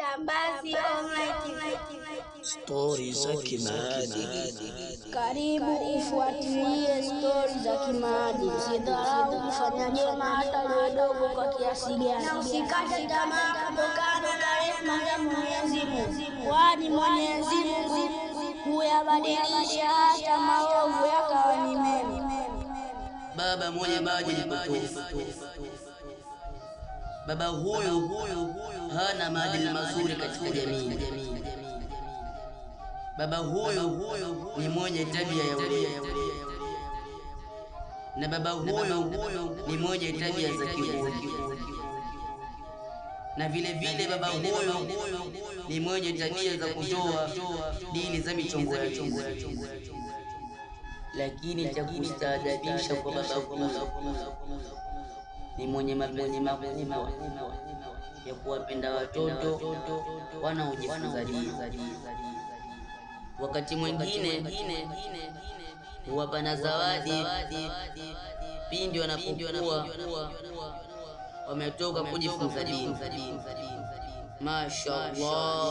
Tambazi Online TV. Stori za kimaadili. Karibu ufuatilie stori za kimaadili. Usidharau kufanya jema hata liwe dogo kwa kiasi gani. Na usikate tamaa kutokana na rehema za Mwenyezi Mungu, kwani Mwenyezi Mungu huyabadilisha hata maovu yakawa ni mema. Baba mwenye maadili potofu. Baba huyu hana maadili mazuri katika jamii. Baba huyu ni mwenye tabia ya ulevi, na baba huyu ni mwenye tabia za kiburi, na vile vile baba huyu ni mwenye tabia za kutoa dini za michongo ya chongo. Lakini cha kustaajabisha kwa baba huyu ni mwenye mapenzi makubwa ya kuwapenda watoto wanaojifunza dini. Wakati mwingine huwapa na zawadi pindi wanapokuwa wametoka kujifunza dini. Mashaallah.